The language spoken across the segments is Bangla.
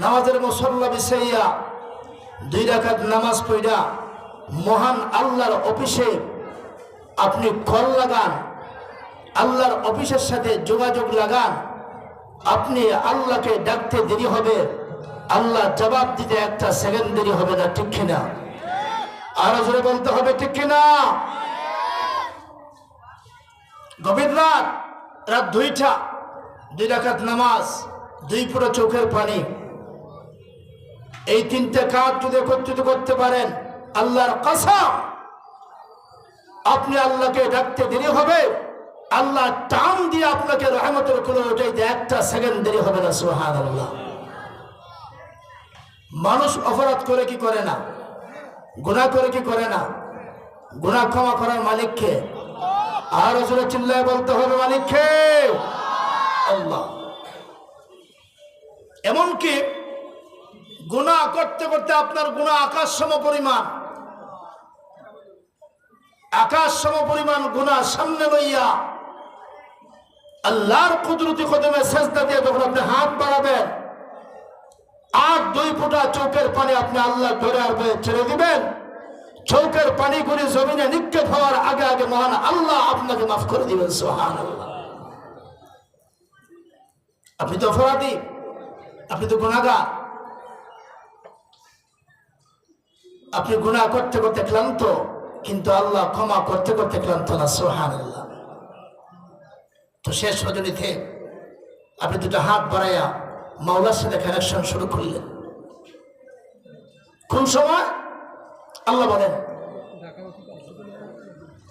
নামাজের মুসল্লা বিছাইয়া 2 রাকাত নামাজ পড়া মহান আল্লাহর অফিসে আপনি কল লাগান, আল্লাহর অফিসের সাথে যোগাযোগ লাগান। আপনি আল্লাহকে ডাকতে দেরি হবে, আল্লাহ জবাব দিতে 1 সেকেন্ড দেরি হবে না, ঠিক কিনা? আরো জোরে বলতে হবে, ঠিক কিনা? গভীর রাত 2টা, 2 রাকাত নামাজ, 2 ফোঁটা চোখের পানি, এই 3টে কাজ যদি একত্রিত করতে পারেন, আল্লাহর কসম আপনি আল্লাহকে ডাকতে দেরি হবে, আল্লাহ টান দিয়ে আপনাকে রহমতের কোলে উঠাইতে 1 সেকেন্ড দেরি হবে না। সুবহানাল্লাহ। মানুষ অপরাধ করে কি করে না? গুনাহ করে কি করে না? গুনাহ ক্ষমা করার মালিক কে? আর জোরে চিল্লায় বলতে হবে, মালিক কে? আল্লাহ। এমনকি গুনাহ করতে করতে আপনার গুনাহ আকাশ সম পরিমাণ, আকাশ সম পরিমাণ গুনাহ সামনে লইয়া আল্লাহর কুদরতি কদমে সেজদা দিয়ে যখন আপনি হাত বাড়াবেন, আর 2 ফোঁটা চোখের পানি আপনি আল্লাহ ধরে আসবে ছেড়ে দিবেন, চোখের পানিগুলি জমিনে নিক্ষেপ হওয়ার আগে আগে মহান আল্লাহ আপনাকে মাফ করে দিবেন। সুবহানাল্লাহ। আপনি তো অপরাধী, আপনি তো গুনাহগার, আপনি গুনাহ করতে করতে ক্লান্ত, কিন্তু আল্লাহ ক্ষমা করতে করতে ক্লান্ত না। সুবহানাল্লাহ। তো শেষ রজনীতে আপনি 2টা হাত বাড়াইয়া মাওলার সাথে কানেকশন শুরু করলেন। কোন সময়? আল্লাহ বলেন,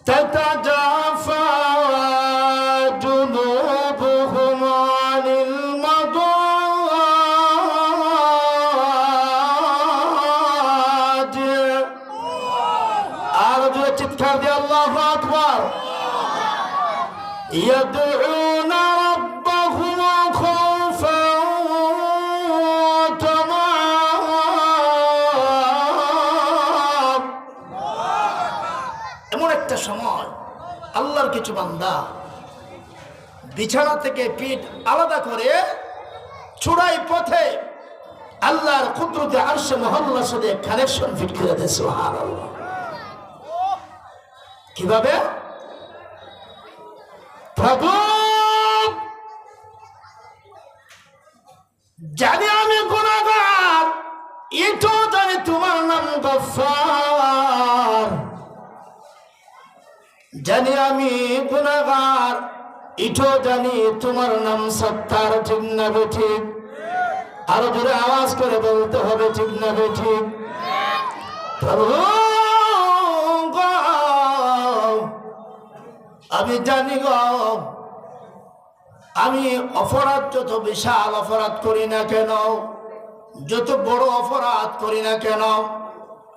তাতাজাফা জুনুবুহুম আনিল মাদাজি। আর জোরে চিৎকার দিয়ে আল্লাহু আকবার। ইয়াদউনা রাব্বাহুম খাওফান ওয়া তামাআন। এমন একটা সময় আল্লাহর কিছু বান্দা বিছানা থেকে পিঠ আলাদা করে চূড়াই পথে আল্লাহর কুদরতে আরশে মহল্লার সাথে কানেকশন ফিট করে দেয়। সুবহানাল্লাহ। কিভাবে? প্রভু, জানি আমি গুনাহগার, এটাও জানি তোমার নাম গফফার। জানি আমি গুনাহগার, এটাও জানি তোমার নাম সত্তার। ঠিক না বেঠিক? আরো জোরে আওয়াজ করে বলতে হবে, ঠিক না বেঠিক? প্রভু গো, আমি জানি গো, আমি অপরাধ যত বিশাল অপরাধ করি না কেন, যত বড় অপরাধ করি না কেন,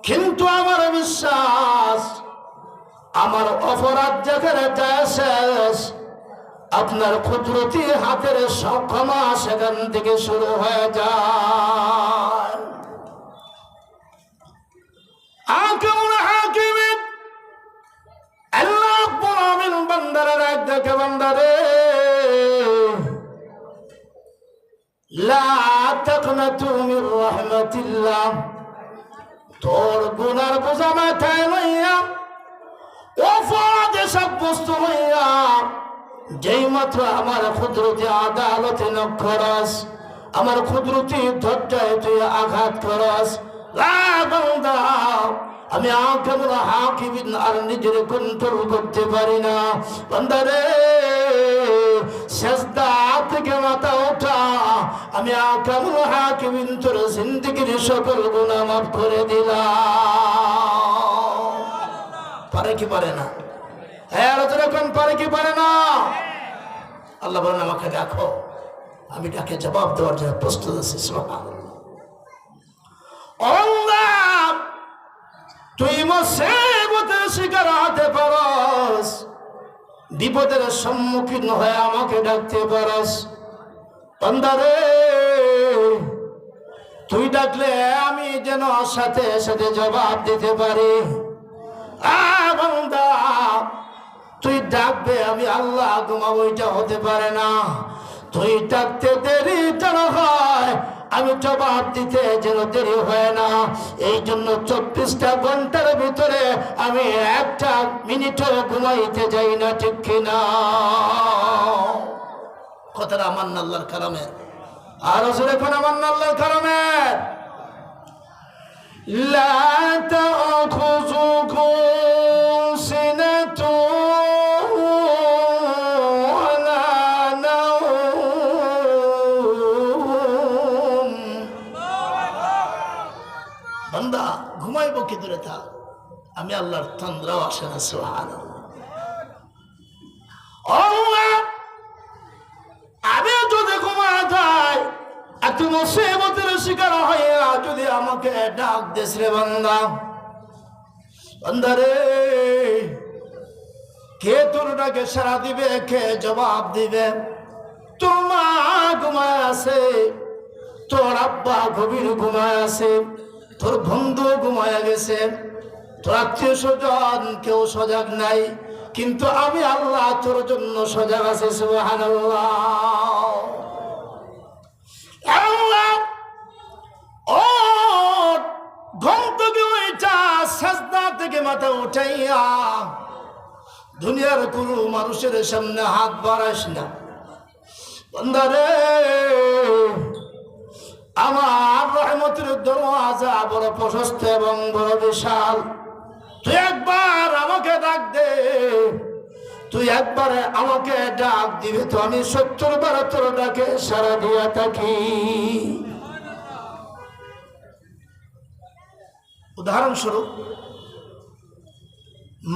কিন্তু আমার বিশ্বাস আমার অপরাধ যেখানে যায় শেষ, আপনার কুদরতি হাতের ক্ষমা সেখান থেকে শুরু হয়ে যায়। আহকামুল হাকিমিন আল্লাহ রাব্বুল আলামিন বান্দারা ডাক দেখে, বান্দারে লা তাকনাতু মির রাহমাতিল্লাহ। তোর গুনার বোঝা মাথায় লইয়া, অপরাধে সাব্যস্ত হইয়া যেই মাত্র আমার কুদরতি আদালতে নখ করস, আমার কুদরতি ধৈর্যে তুই আঘাত করস, বান্দা আমি আহকামুল হাকিমিন আর নিজের কন্ট্রোল করতে পারি না। বান্দারে সেজদা থেকে মাথা ওঠা, আমি আহকামুল হাকিমিন তোর জিন্দেগির সকল গুনাহ মাফ করে দিলাম। পারে কি পারে না? হ্যাঁ, যখন পারে কি পারে না? আল্লাহ বলেন, আমাকে দেখো, আমি ডাকে জবাব দেওয়ার জন্য প্রস্তুত আছি। সুবহানাল্লাহ। তুই মুসিবতের শিকার হতে পারস, বিপদের সম্মুখীন হয়ে আমাকে ডাকতে পারস। বান্দারে, তুই ডাকলে আমি যেন সাথে সাথে জবাব দিতে পারি। বান্দা, তুই ডাকবে আমি আল্লাহ ঘুমাবো, এটা হতে পারে না। তুই ডাকতে দেরি যেন হয়, আমি জবাব দিতে যেন দেরি হয় না। এই জন্য 24টা ঘন্টার ভিতরে আমি একটা মিনিটও ঘুমাইতে যাই না, ঠিক কিনা? কথাটা আমার আল্লাহর কালামে, আর এখন আমার আল্লাহর কালামে। লা তাখুযুকুম সিনাতুন ওয়ালা নাওম। বান্দা ঘুমাইব কি দূরে থাক, আমি আল্লাহর তন্দ্রাও আসে না। সুবহানাল্লাহ। আমি যদি ঘুমায় যাই, এত মুসিবতের শিকার হইয়া যদি আমাকে ডাক দিস রে বান্দা, বান্দারে কে তোর ডাকে সাড়া দিবে, কে জবাব দিবে? তোর মা ঘুমায় আছে, তোর আব্বা গভীর ঘুমায় আছে, তোর বন্ধু ঘুমায় গেছে, তোর আত্মীয় স্বজন কেউ সজাগ নাই, কিন্তু আমি আল্লাহ তোর জন্য সজাগ আছে। সুবহানাল্লাহ। আল্লাহ ও ঘুম থেকে উঠা সাজদা থেকে মাথা উঠাইয়া দুনিয়ার কোনো মানুষের সামনে হাত বাড়াইস না। বান্দারে আমার রহমতের দরওয়াজা বড় প্রশস্ত এবং বড় বিশাল। তুই একবার আমাকে ডাক দে, তুই একবারে আমাকে ডাক দিবি তো আমি 70 বার তোর ডাকে সাড়া দিয়া থাকি। উদাহরণস্বরূপ,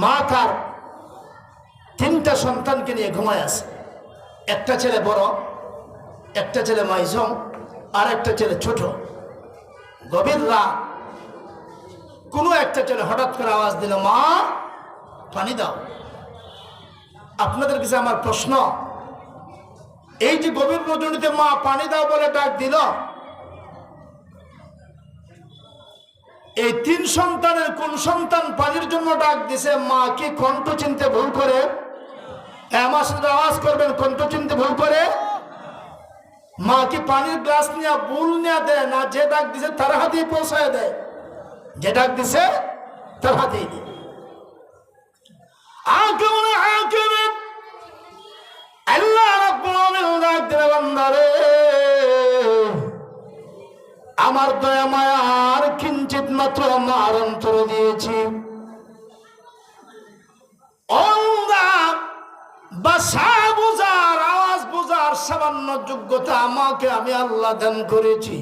মা তার 3টা সন্তানকে নিয়ে ঘুমায় আছে। একটা ছেলে বড়, একটা ছেলে মাইজম, আর একটা ছেলে ছোট। গভীর রাত কোনো একটা ছেলে হঠাৎ করে আওয়াজ দিল, মা পানি দাও। আপনাদের কাছে আমার প্রশ্ন, এই যে গভীর রজনীতে মা পানি দাও বলে ডাক দিল, এই 3 সন্তানের কোন সন্তান পানির জন্য ডাক দিছে? মা কি কণ্ঠ চিনতে ভুল করে? আমার সাথে আওয়াজ করবেন, কণ্ঠ চিনতে ভুল করে? মা কি পানির গ্লাস নিয়ে ভুল নিয়ে দেয় না? যে ডাক দিছে তার হাতেই পৌঁছায় দেয়, যে ডাক দিছে তার হাতেই দেয়। আল্লাহ রাব্বুল আলামিন ডাক দিলেন, বান্দারে আমার দয়া মায়ার কিঞ্চিত মাত্র আমার অন্তর দিয়েছি। ভাষা বোঝার, আওয়াজ বোঝার সামান্য যোগ্যতা আমাকে আমি আল্লাহ দান করেছি।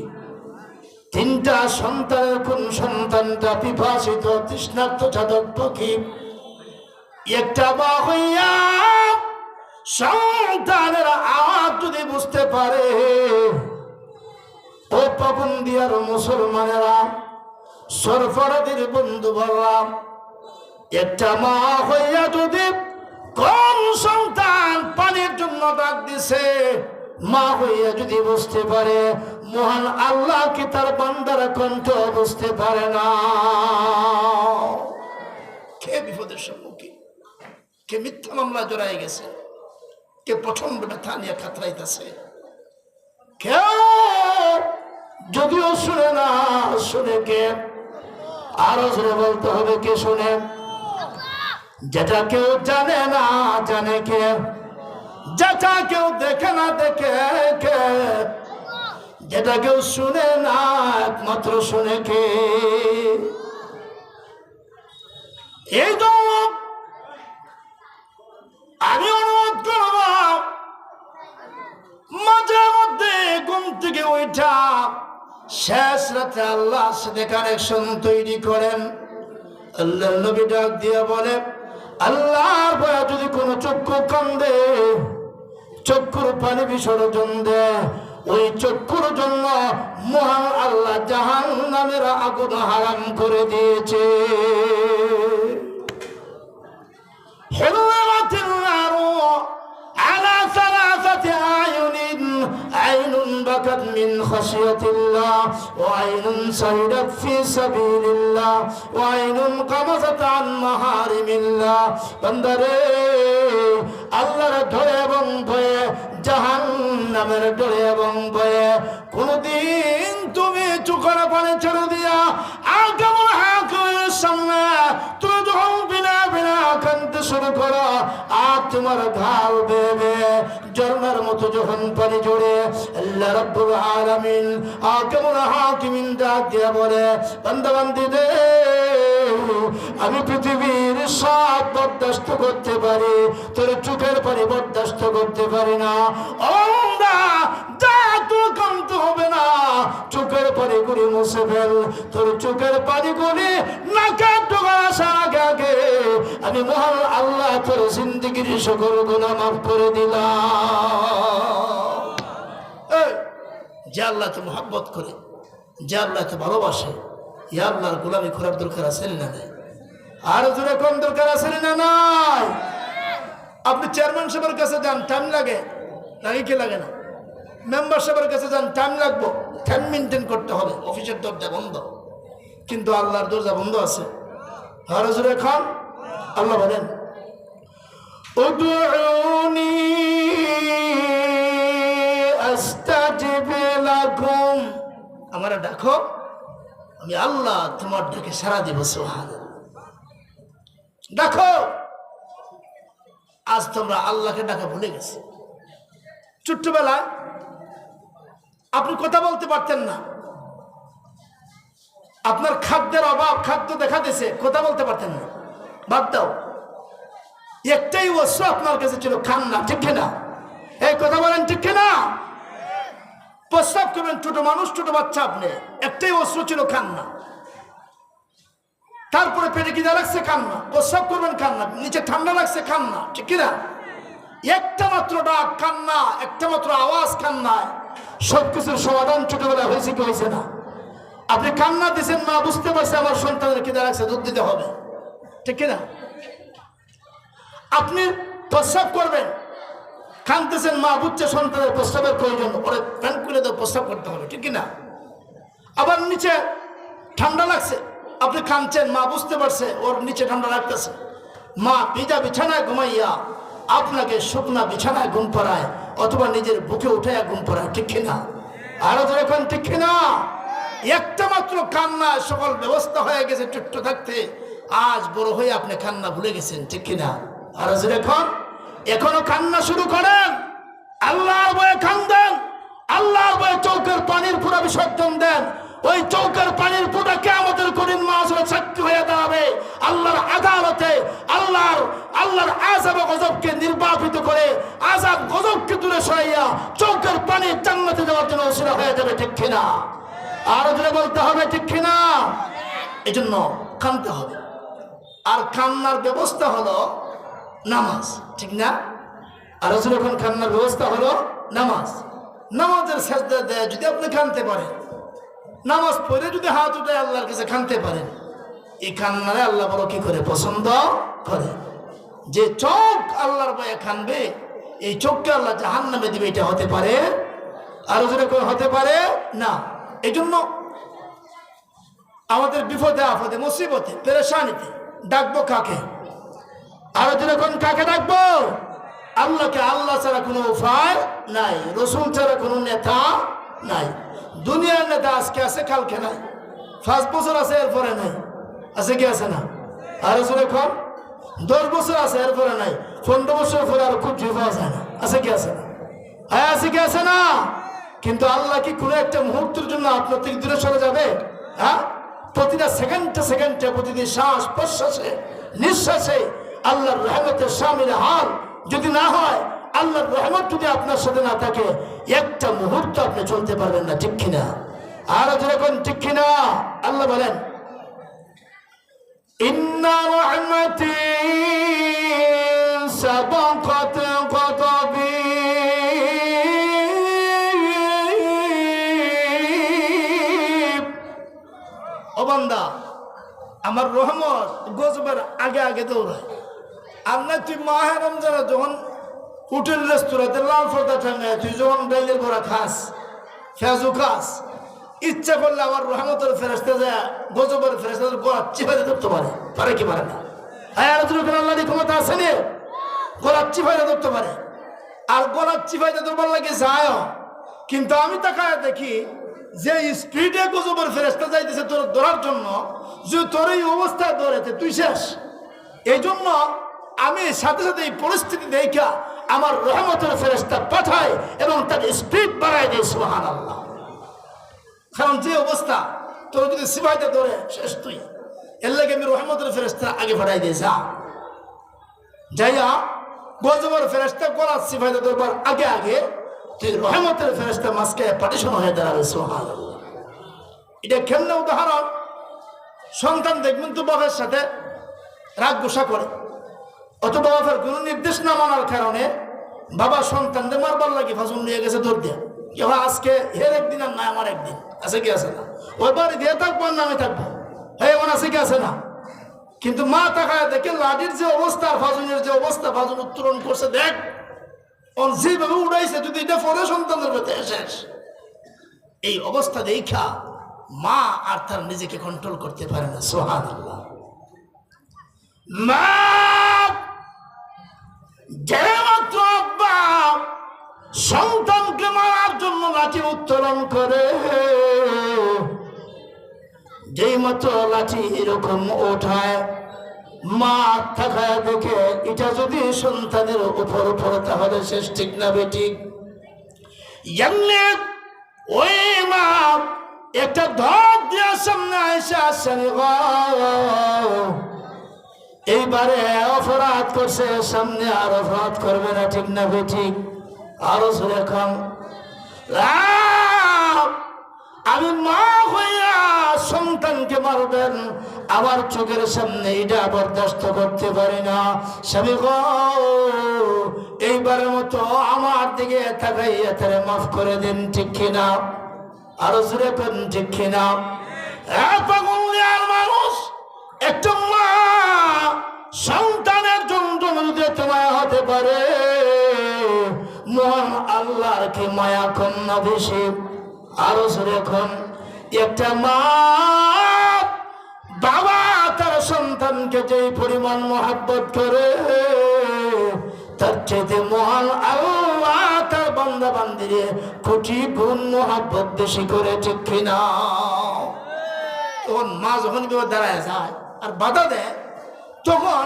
3টা সন্তানের কোন সন্তানটা পিপাসিত তৃষ্ণার্ত চাদক পাখি, একটা মা হইয়া সন্তানের আওয়াজ যদি বুঝতে পারে, ও পাবন্দিয়ার মুসলমানেরা, সরফরাদের বন্ধু বললাম, একটা মা হইয়া যদি কোন সন্তান পানির জন্য ডাক দিছে, মা হইয়া যদি বুঝতে পারে, মহান আল্লাহ কি তার বান্দার কণ্ঠ বুঝতে পারে না? কে বিপদের সম্মুখীন, কে মিথ্যা মামলা জড়াই গেছে, কে প্রচন্ড ব্যথা নিয়ে খাতরাইতেছে, কেউ যদিও শুনে না, শুনে কে? আরো জোরে বলতে হবে, কে শুনে? যেটা কেউ জানে না জানে কে? যেটা কেউ দেখে না দেখে কে? যেটা কেউ শুনে না একমাত্র শুনে কে? এই জন্য আমি অনুরোধ করব, মাঝে মধ্যে ঘুম থেকে উঠা শেষ রাতে আল্লাহ সাথে কানেকশন তৈরি করেন। আল্লাহর নবী ডাক দিয়ে বলে, আল্লাহর ভয়ে যদি কোনো চক্ষু কান্দে, চক্ষুর পানি বিসর্জন দেয়, ওই চক্ষুর জন্য মহান আল্লাহ জাহান্নামের আগুন হারাম করে দিয়েছে। حرمت النار على 3 أعين আইনুন বাকাত মিন খাশিয়াতিল্লাহ ওয়া আইনুন সাইরাত ফি সাবিলিল্লাহ ওয়া আইনুন কামাযাত আন মাহারিমিল্লাহ। বান্দারে, আল্লাহর ডরে এবং ভয়ে, জাহান্নামের ডরে এবং ভয়ে কোনদিন তুমি চোখের পানি ছেড়ে দিয়া আগামী হাকিমের সামনে তুমি যখন বিনা বিনা কাঁদতে শুরু করো আর তোমার ঢাল বেবে ঝর্ণার মতো যখন পানি জড়ে, আল্লাহ রাব্বুল আলামিন হাকিমুল হাকিমিন ডাক দিয়া বলে, বান্দা বান্দীদের, আমি পৃথিবীর সব বরদাস্ত করতে পারি, তোর চোখের পানি বরদাস্ত করতে পারি না। ওন্দা যা, তোর কাঁদতে হবে না, চোখের পানি গুলি মুছে ফেল। তোর চোখের পানি গুলি নাকের ডগা আসার আগে আগে আমি মহান আল্লাহ তোর জিন্দেগির সকল গুনাহ মাফ করে দিলাম। যে আল্লাহ তো মহব্বত করে, যে আল্লাহ তো ভালোবাসে, ইয়া আল্লাহর গোলামি করার দরকার আছে না নাই? আর জোরে কোন দরকার আছে না নাই? আপনি চেয়ারম্যান সাহেবের কাছে যান, টাইম লাগে কি লাগে না? মেম্বার সাহেবের কাছে যান, টাইম লাগবো, টাইম মেনটেন করতে হবে, অফিসের দরজা বন্ধ, কিন্তু আল্লাহর দরজা বন্ধ আছে। আর জোরে খান, আল্লাহ বলেন, উদউনি আস্তাজিব লাকুম, আমারে ডাকো, আমি আল্লাহ তোমার ডাকে সাড়া দিব। সুবহানাল্লাহ। ডাকো। আজ তোমরা আল্লাহকে ডাকা ভুলে গেছে। ছোট্টবেলায় আপনি কথা বলতে পারতেন না, আপনার খাদ্যের অভাব, খাদ্য দেখা দিয়েছে, কথা বলতে পারতেন না, বাদ দাও, একটাই অস্ত্র আপনার কাছে ছিল, কান্না, ঠিক না? এই কথা বলেন, ঠিক না? প্রস্রাব করবেন, ছোট মানুষ, ছোট বাচ্চা, আপনি একটাই অস্ত্র ছিল, কান্না। তারপরে পেটে খিদা লাগছে, কান্না, প্রস্রাব করবেন, কান্না, নিচে ঠান্ডা লাগছে, কান্না, ঠিক না? একটা মাত্র ডাক, কান্না, একটা মাত্র আওয়াজ, কান্নায় সবকিছুর সমাধান ছোটবেলায় হয়েছে কি হয়েছে না? আপনি কান্না দিচ্ছেন, মা বুঝতে পারছে আমার সন্তানের খিদা লাগছে, দুধ দিতে হবে, ঠিক না? আপনি প্রস্রাব করবেন, কাঁদতেছেন, মা বুঝছে সন্তানের প্রস্রাবের প্রয়োজন, ওরে প্যান্ট খুলে দেওয়া, প্রস্রাব করতে হবে, ঠিক না? আবার নিচে ঠান্ডা লাগছে, আপনি কাঁদছেন, মা বুঝতে পারছে ওর নিচে ঠান্ডা লাগতেছে, মা ভিজা বিছানায় ঘুমাইয়া আপনাকে শুকনা বিছানায় ঘুম পড়ায়, অথবা নিজের বুকে উঠাইয়া ঘুম পড়ায়, ঠিক না? আরো যখন, ঠিক না? একটা মাত্র কান্না সকল ব্যবস্থা হয়ে গেছে ছোট্ট থাকতে, আজ বড় হয়ে আপনি কান্না ভুলে গেছেন, ঠিক না? আরো যখন, এখনো কান্না শুরু করেন, আল্লাহর ভয়ে কান্দেন, আল্লাহর ভয়ে চৌকের পানির পুরা বিসর্জন দেন। ওই চৌকের পানির পুরা কিয়ামতের কঠিন মাহশরে সাক্ষী হয়ে দাঁড়াবে আল্লাহর আদালতে। আল্লাহর আযাব ও গজবকে নির্বাপিত করে, আযাব গজবকে দূরে সরাইয়া চৌকের পানি জান্নাতে যাওয়ার জন্য ওসিলা হয়ে যাবে, ঠিক কিনা? আরো জোরে বলতে হবে, ঠিক কিনা? এই জন্য কাঁদতে হবে। আর কান্নার ব্যবস্থা হলো নামাজ, ঠিক না? আর যখন কান্নার ব্যবস্থা হলো নামাজ, নামাজের সাজদা দেয় যদি আপনি কাঁদতে পারেন, নামাজ পড়ে যদি হাত উঠে আল্লাহর কাছে কাঁদতে পারেন, এই কান্নারে আল্লাহ বড় কি করে পছন্দ করে। যে চোখ আল্লাহর ভয়ে কাঁদবে, এই চোখকে আল্লাহ জাহান্নামে দিবে, এটা হতে পারে? আরো যেরকম হতে পারে না। এই জন্য আমাদের বিপদে আপদে মুসিবতে পেরেশানিতে ডাকবো কাকে? আরো যেরকম কাকে ডাকবো? আল্লাহকে। আল্লাহ ছাড়া কোনো উপায় নাই, রসুল ছাড়া কোনো নেতা নাই। দুনিয়ার নেতা আজকে আছে, কালকে নাই, 5 বছর আছে, এরপরে নাই, আছে কি আছে না? আরো যেরকম 10 বছর আছে, এরপরে নাই, 15 বছর পরে আর খুব পাওয়া যায় না, আছে কি আছে না? হ্যাঁ, আছে কি আছে না? কিন্তু আল্লাহ কি কোনো একটা মুহূর্তের জন্য আপনার থেকে দূরে সরে যাবে? হ্যাঁ, প্রতিটা সেকেন্ডে সেকেন্ডে, প্রতিদিন শ্বাস প্রশ্বাসে নিঃশ্বাসে আল্লাহর রহমতের শামিল হাল যদি না হয়, আল্লাহর রহমত যদি আপনার সাথে না থাকে, একটা মুহূর্ত আপনি চলতে পারবেন না, ঠিক কিনা? আর যখন ঠিক কিনা? আল্লাহ বলেন, ইন্না রাহমাতি সাবাকাত গাদাবি, ও বান্দা, আমার রহমত গজবের আগে আগে দৌড়ায়। আর না তুই মাহে রমজানে যখন হোটেল রেস্তোরাঁতে লাল পর্দা টাঙায় তুই যখন ডাইলের বড়া খাস ফেজু খাস ইচ্ছা করলে আমার রহমতের ফেরেস্তা যায় গজবের ফেরেস্তা গলা চিপাইতে ধরতে পারে কি পারে না? হ্যাঁ আল্লাহ ক্ষমতা আছে নে, গলা চিপাইতে ধরতে পারে। আর গলা চিপাইতে ধরবার লাগে যায়, কিন্তু আমি তাকায় দেখি যে স্পিডে গজবের ফেরেস্তা যাইতেছে তোর ধরার জন্য, যে তোর এই অবস্থায় ধরেছে তুই শেষ। এই জন্য আমি সাথে সাথে এই পরিস্থিতি দেখা আমার রহমতের ফেরেস্তা পাঠায় এবং তার স্পিড বাড়ায় দেয়। সুবহানাল্লাহ। কারণ যে অবস্থা তোর যদি সিপাইতে ধরে শেষ তুই, এর লাগে আমি রহমতের ফেরেস্তা আগে পাঠাই দিয়ে যাইয়া গজবের ফেরেস্তা গলা সিপাইতে ধরবার আগে আগে তুই রহমতের ফেরেস্তা মাঝকে পার্টিশন হয়ে দাঁড়াবে। সুবহানাল্লাহ। এটা কেমনে উদাহরণ? সন্তান দেখবেন তো বাবার সাথে রাগ গোসা করে, অথবা বাবার কোনো নির্দেশ না মানার কারণে বাবা সন্তানদের মারবার লাগে ফাঁসুন নিয়ে গেছে দৌড় দিয়ে, কেউ আজকে হের একদিন আর না আমার একদিন, আছে কি আছে না? ওই বাড়ি দিয়ে থাকবো আর নামে থাকবো, এমন আছে কি আছে না? কিন্তু মা তাকায় দেখে লাঠির যে অবস্থা আর ফাজুনের যে অবস্থা, ফাজুন উত্তোলন করছে দেখ, ওর যেভাবে উড়াইছে যদি এটা পরে সন্তানের ভেতরে শেষ। এই অবস্থা দেখা মা আর তার নিজেকে কন্ট্রোল করতে পারে না। সুবহানাল্লাহ। মা যে মাত্র আব্বা সন্তানকে মারার জন্য লাঠি উত্তোলন করে, যেই মাত্র লাঠি এরকম ওঠায়, মা থাকায় দেখে এটা যদি সন্তানের উপর পড়ে তাহলে শেষ, ঠিক না বেঠিক? এমনি ওই মা একটা ধর দিয়ে সামনে এসে আসেন, এইবারে অপরাধ করছে, সামনে আর অপরাধ করবে না, ঠিক না বেঠিক? আরো জোরে কম। আমি মা হইয়া সন্তানকে মারবেন, আমার চোখের সামনে এটা বরদাস্ত করতে পারি না। স্বামী গো, এইবারের মতো আমার দিকে তাকাইয়া তারে মাফ করে দিন, ঠিক কিনা? আরো জোরে কোন, ঠিক কিনা? মানুষ একটা মা সন্তানের জন্য যদি তোমায় হতে পারে, মহান আল্লাহর কি মায়া কম না বেশি? আরো যখন একটা মা বাবা তার সন্তানকে যে পরিমাণ মহব্বত করে, তার চেয়ে মহান আল্লাহ তার বান্দা বান্দিরে কোটি গুণ মহব্বত বেশি করে, ঠিক কিনা? তখন মা যখন বিপদ দাঁড়ায় যায় আর বাধা দেয়, তখন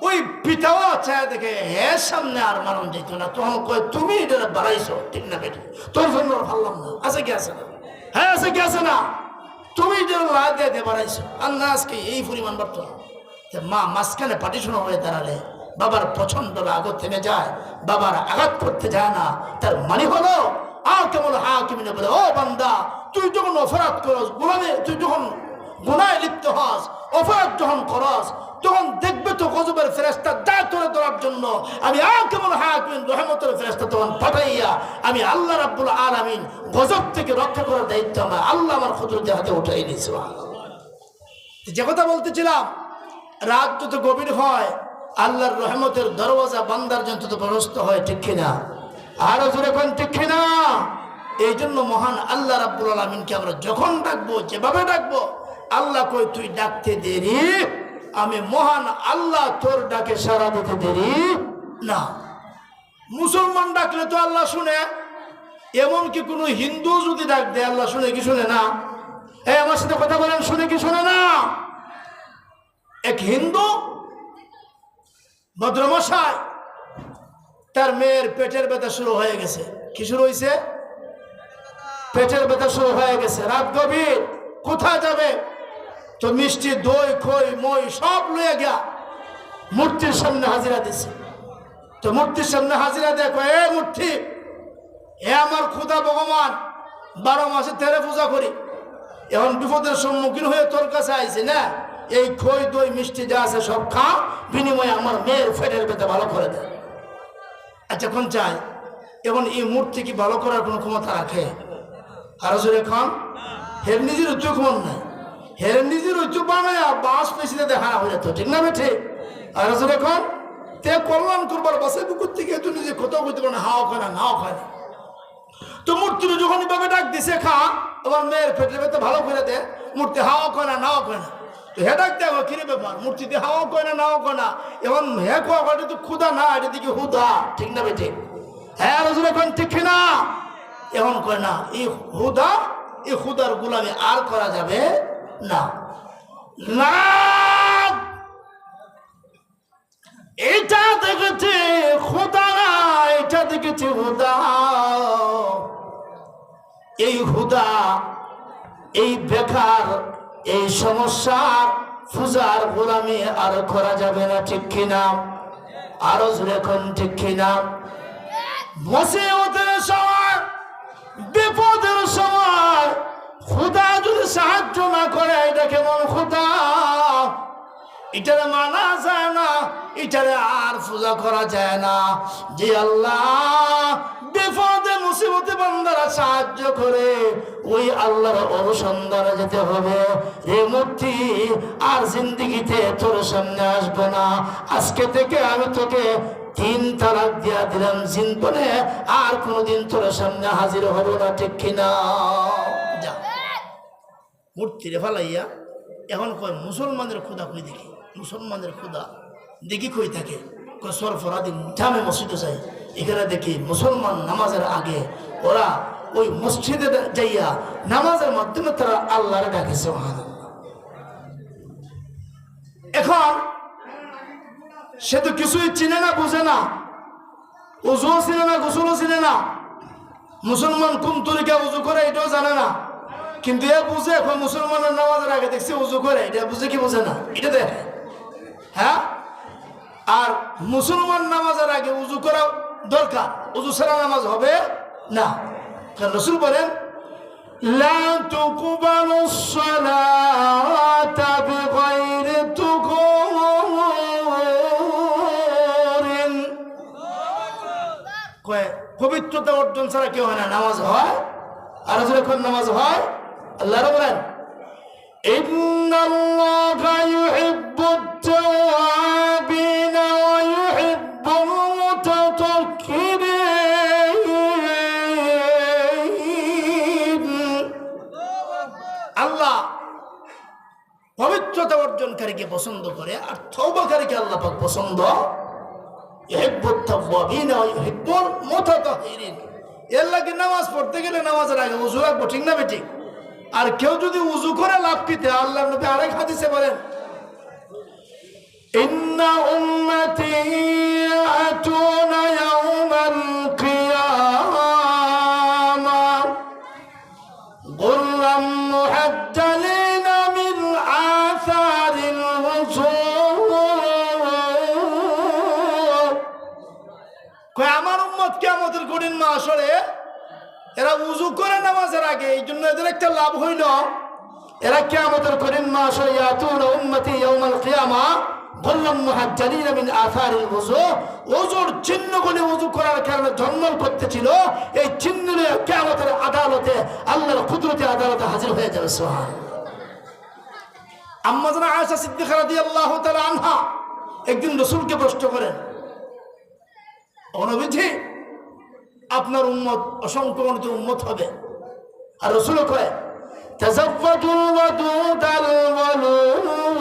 ওই পিতাও চায় দেখে হে সামনে আর মানুষ যেত না, তখন কয় তুমি এটা বাড়াইছো, ঠিক না বেটি? তোর জন্য ভাবলাম না, আছে কি আছে না? হ্যাঁ আছে কি আছে না? তুমি এটা লাভ দিয়ে বাড়াইছো, আর না আজকে এই পরিমাণ বাড়ত না। মা মাঝখানে পার্টিশন হয়ে দাঁড়ালে বাবার প্রচন্ড রাগ থেমে যায়, বাবার আঘাত করতে যায় না। তার মানে হলো আর কেমন হাকিমিনে বলে, ও বান্দা, তুই যখন অপরাধ করস, গুনাহে তুই যখন গুনায় লিপ্ত হস, অপরাধ যখন করস, তখন দেখবে তো গজবের ফেরেশতা দাঁড় ধরে ধরার জন্য আমি আর কেমন হাকিম রহমতের ফেরেশতা তখন পাঠাইয়া আমি আল্লাহ রাব্বুল আলামিন গজব থেকে রক্ষা করার দায়িত্ব আমার আল্লাহ আমার কুদরতের হাতে উঠাই নিয়েছে। যে কথা বলতেছিলাম, রাত যত গভীর হয় আল্লাহর রহমতের দরওয়াজা বান্দার জন্য তত প্রশস্ত হয়, ঠিক কিনা? আরো জোরে কোন, ঠিক কিনা? এই জন্য মহান আল্লাহ রাব্বুল আলামিনকে আমরা যখন ডাকবো, যেভাবে ডাকবো, আল্লাহ কই তুই ডাকতে দেরি, আমি মহান আল্লাহ তোর ডাকে সাড়া দিতে দেরি না। মুসলমান ডাকলে তো আল্লাহ শুনে, এমনকি কোনো হিন্দু যদি ডাক দেয় আল্লাহ শুনে কি শুনে না? আমার সাথে কথা বলেন, শুনে কি শুনে না? এক হিন্দু ভদ্রমশাই, তার মেয়ের পেটের ব্যথা শুরু হয়ে গেছে। কি শুরু হয়েছে? পেটের ব্যথা শুরু হয়ে গেছে। রাত গভীর, কোথায় যাবে? তো মিষ্টি, দই, খই, মই সব লইয়া গিয়া মূর্তির সামনে হাজিরা দিছে। তো মূর্তির সামনে হাজিরা দেখো, এ মূর্তি, এ আমার খুদা ভগবান, 12 মাসে তেরে পূজা করি, এখন বিপদের সম্মুখীন হয়ে তোর কাছে আইছে না, এই খই দই মিষ্টি যা আছে সব খা, বিনিময়ে আমার মেয়ের পেটের ব্যথা ভালো করে দেয়। আচ্ছা কোন চাই? এখন এই মূর্তি কি ভালো করার কোনো ক্ষমতা রাখে? আরো জোরে খান। হের নিজের উচ্চক মন নাই, হের নিজের উচ্চ বানায় বাঁশ পেশিতে দেখা হয়ে যেত, ঠিক না বেঠে? আরো জোরে খান। তে কল্যাণ করবার বাসে বুকুর থেকে তুই নিজে কোথাও কইতে পারে না, হাও খায় না, নাও খায় না। তো মূর্তির যখন এভাবে ডাক দিছে খা, তোমার মেয়ের পেটের ভেতরে ভালো করে দে, মূর্তি হাওয়া কয় না, নাও কয় না। তো হে ডাক দেখো কিরে ব্যাপার, মূর্তিতে হাওয়া কয় না, নাও কয় না, এবং হে কোয়া এটা তো ক্ষুদা না, এটা দিকে হুদা, ঠিক না বেটে? হ্যাঁ রসুল এখন ঠিক না, এখন কয় না এই হুদা, এই হুদার গোলামি আর করা যাবে না। না এটা দেখেছে খুদা না, এটা দেখেছে হুদা। এই হুদা, এই বেকার, এই সমস্যার পূজার গোলামি আর করা যাবে না, ঠিক কিনা? আরো এখন ঠিক কিনা? মুসিবতের সময়, বিপদের সময় খুদা যদি সাহায্য না করে, এটা কেমন খুদা? এটারে মানা যায় না, এটারে আর পূজা করা যায় না। যে আল্লাহ বিপদে মুসিবতে বান্দারা সাহায্য করে, ওই আল্লাহর অনুসন্ধানে যেতে হবে। রে মূর্তি আর জিন্দেগিতে তোর সামনে আসবে না, আজকে থেকে আমি তোকে 3 তালাক দিয়া দিলাম, জীবনে আর কোনোদিন তোর সামনে হাজির হব না, ঠিক কিনা? যা মূর্তি রে ফালাইয়া এখন কয় মুসলমানের খুদা কই দেখি, মুসলমানের খুদা দেখি কই থাকে, কয় সরফরাদি জামে মসজিদে যাই, এখানে দেখি মুসলমান নামাজের আগে ওরা ওই মসজিদে যাইয়া নামাজের মাধ্যমে তারা আল্লাহরে ডাকে। সুবহানাল্লাহ। এখন সে তো কিছুই চিনে না, বুঝে না, উজুও চিনে না, গোসলও চিনে না, মুসলমান কোন তরিকা উজু করে এটাও জানে না, কিন্তু এ বুঝে এখন মুসলমানের নামাজের আগে দেখছি উজু করে, এটা বুঝে কি বুঝে না, এটা দেখে। হ্যাঁ, আর মুসলমান নামাজের আগে উজু করা দরকার, উজু ছাড়া নামাজ হবে না। কারণ রাসূল বলেন লা তুকবালুস সালাতা বিগাইরি তুকুরিন, কয় পবিত্রতা অর্জন ছাড়া কেউ হয় না, নামাজ হয়। আর যখন নামাজ হয়, আল্লাহ বলেন ইন্নাল্লাহা ইউহিব্বুত তাওয়াবিনা ওয়া ইউহিব্বুল মুতাতাহহিরিন। আল্লাহ পবিত্রতা অর্জনকারীকে পছন্দ করে, আর তওবাকারীকে আল্লাহ পাক পছন্দ। ইউহিব্বুত তাওয়াবিনা ওয়া ইউহিব্বুল মুতাতাহহিরিন। এর লাগে নামাজ পড়তে গেলে নামাজের আগে উযু রাখবো, ঠিক না বেঠিক? আর কেউ যদি উযু করে লাভ পেতে, আল্লাহর নবী আরেক হাদিসে বলেন ইন্না উম্মতি আতুনা ইয়াউমাল কিয়ামা গুররাম মুহাজ্জালিনা মিন আসারিল উযু। কয় আমার উম্মত কিয়ামতের কঠিন মাহশরে এরা উযু করে নামাজের আগে, এই জন্য এদের একটা লাভ হইল, এরা কিয়ামতের কঠিন মাহশরে ইয়াতুনা উম্মতি ইয়াউমাল কিয়ামা গুররাম মুহাজ্জালিনা মিন আসারিল উযু, ওযুর চিহ্নগুলি উযু করার কারণে ঝলমল করতেছিল, এই চিহ্নগুলি কিয়ামতের আদালতে আল্লাহর কুদরতে আদালতে হাজির হয়ে যাবে। সুবহানাল্লাহ। আম্মা জানা আয়েশা সিদ্দিকা রাদিয়াল্লাহু তাআলা আনহা একদিন রাসূলকে প্রশ্ন করেন, ও নবীজি আপনার উম্মত অসংখ্য গণিত উম্মত হবে, আর রাসূল কয় তাযাওয়াজুল ওয়াদুদাল ওয়ালুদ